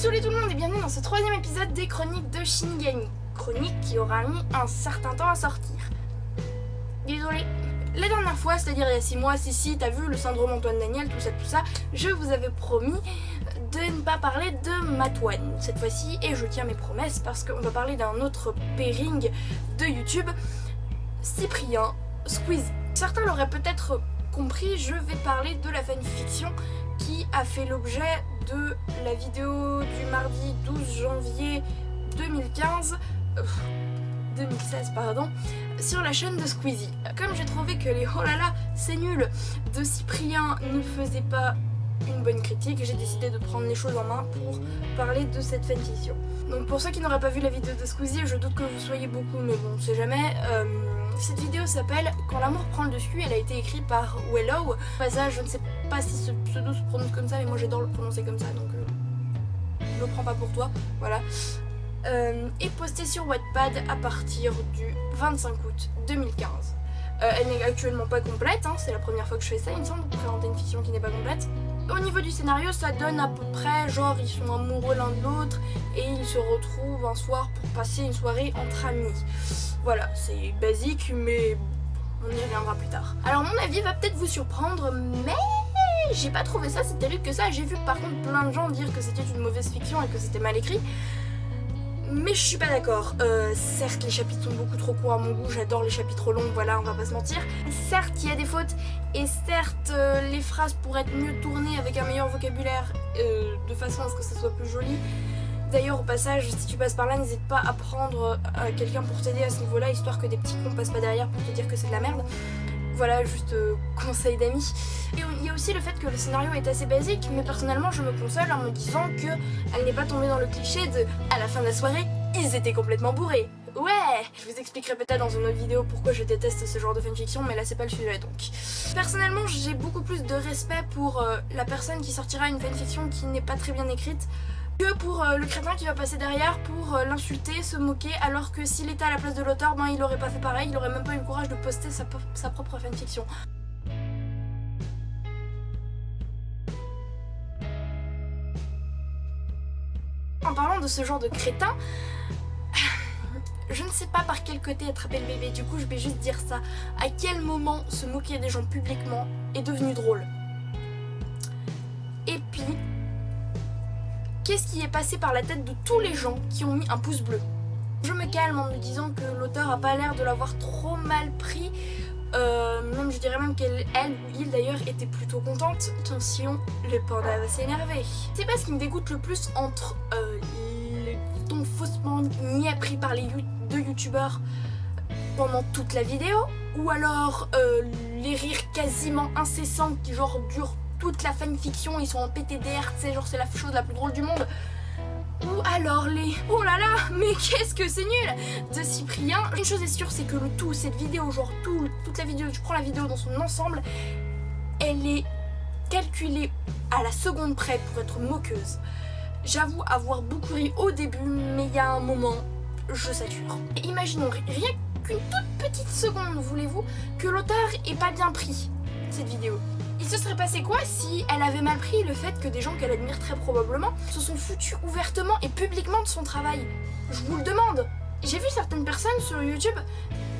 Salut tout le monde et bienvenue dans ce troisième épisode des chroniques de Shinigami. Chronique qui aura mis un certain temps à sortir. Désolée. La dernière fois, c'est-à-dire il y a 6 mois, si t'as vu le syndrome Antoine Daniel, tout ça, je vous avais promis de ne pas parler de Matwan cette fois-ci, et je tiens mes promesses parce qu'on va parler d'un autre pairing de YouTube, Cyprien Squeezie. Certains l'auraient peut-être compris, je vais parler de la fanfiction qui a fait l'objet de la vidéo du mardi 12 janvier 2016 sur la chaîne de Squeezie. Comme j'ai trouvé que les oh là là c'est nul de Cyprien ne faisaient pas une bonne critique, j'ai décidé de prendre les choses en main pour parler de cette fanfiction. Donc pour ceux qui n'auraient pas vu la vidéo de Squeezie, je doute que vous soyez beaucoup, mais bon, on sait jamais. Cette vidéo s'appelle Quand l'amour prend le dessus, elle a été écrite par Wellow. Passage, je ne sais pas si ce pseudo se prononce comme ça, mais moi j'adore le prononcer comme ça, donc je le prends pas pour toi, voilà. Et postée sur Wattpad à partir du 25 août 2015. Elle n'est actuellement pas complète, hein, c'est la première fois que je fais ça, il me semble, pour présenter une fiction qui n'est pas complète. Au niveau du scénario, ça donne à peu près, genre ils sont amoureux l'un de l'autre et ils se retrouvent un soir pour passer une soirée entre amis. Voilà, c'est basique, mais on y reviendra plus tard. Alors mon avis va peut-être vous surprendre, mais j'ai pas trouvé ça si terrible que ça. J'ai vu par contre plein de gens dire que c'était une mauvaise fiction et que c'était mal écrit. Mais je suis pas d'accord. Certes, les chapitres sont beaucoup trop courts à mon goût, j'adore les chapitres longs, voilà, on va pas se mentir. Certes, il y a des fautes, et certes, les phrases pourraient être mieux tournées avec un meilleur vocabulaire, de façon à ce que ça soit plus joli. D'ailleurs, au passage, si tu passes par là, n'hésite pas à prendre quelqu'un pour t'aider à ce niveau-là, histoire que des petits cons passent pas derrière pour te dire que c'est de la merde. Voilà, juste conseil d'amis. Et il y a aussi le fait que le scénario est assez basique, mais personnellement je me console en me disant qu'elle n'est pas tombée dans le cliché de à la fin de la soirée, ils étaient complètement bourrés. Ouais, je vous expliquerai peut-être dans une autre vidéo pourquoi je déteste ce genre de fanfiction, mais là c'est pas le sujet donc. Personnellement, j'ai beaucoup plus de respect pour la personne qui sortira une fanfiction qui n'est pas très bien écrite que pour le crétin qui va passer derrière pour l'insulter, se moquer, alors que s'il était à la place de l'auteur, ben il aurait pas fait pareil, il aurait même pas eu le courage de poster sa propre fanfiction. En parlant de ce genre de crétin, je ne sais pas par quel côté attraper le bébé, du coup je vais juste dire ça. À quel moment se moquer des gens publiquement est devenu drôle? Et puis, qu'est-ce qui est passé par la tête de tous les gens qui ont mis un pouce bleu? Je me calme en me disant que l'auteur a pas l'air de l'avoir trop mal pris. Même je dirais même qu'elle ou il d'ailleurs était plutôt contente. Attention, le panda va s'énerver. C'est pas ce qui me dégoûte le plus entre les tons faussement niais pris par les deux youtubeurs pendant toute la vidéo, ou alors les rires quasiment incessants qui genre durent toute la fanfiction, ils sont en PTDR, tu sais, genre c'est la chose la plus drôle du monde. Ou alors les oh là là, mais qu'est-ce que c'est nul de Cyprien. Une chose est sûre, c'est que le tout, cette vidéo, genre toute la vidéo, tu prends la vidéo dans son ensemble, elle est calculée à la seconde près pour être moqueuse. J'avoue avoir beaucoup ri au début, mais il y a un moment, je sature. Et imaginons rien qu'une toute petite seconde, voulez-vous, que l'auteur ait pas bien pris cette vidéo. Il se serait passé quoi si elle avait mal pris le fait que des gens qu'elle admire très probablement se sont foutus ouvertement et publiquement de son travail? Je vous le demande. J'ai vu certaines personnes sur YouTube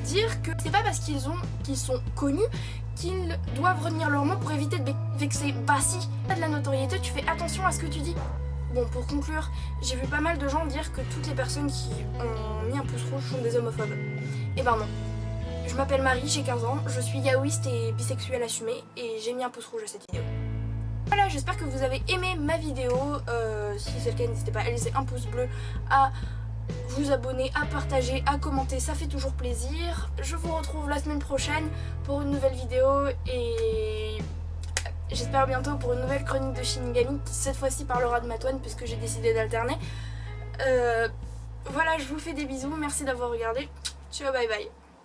dire que c'est pas parce qu'ils sont connus qu'ils doivent retenir leurs mots pour éviter de vexer. Bah si, t'as de la notoriété, tu fais attention à ce que tu dis. Bon, pour conclure, j'ai vu pas mal de gens dire que toutes les personnes qui ont mis un pouce rouge sont des homophobes. Et ben non. Je m'appelle Marie, j'ai 15 ans, je suis yaoïste et bisexuelle assumée et j'ai mis un pouce rouge à cette vidéo. Voilà, j'espère que vous avez aimé ma vidéo. Si c'est le cas, n'hésitez pas à laisser un pouce bleu, à vous abonner, à partager, à commenter, ça fait toujours plaisir. Je vous retrouve la semaine prochaine pour une nouvelle vidéo et j'espère bientôt pour une nouvelle chronique de Shinigami qui cette fois-ci parlera de Matwan puisque j'ai décidé d'alterner. Voilà, je vous fais des bisous, merci d'avoir regardé. Ciao, bye bye.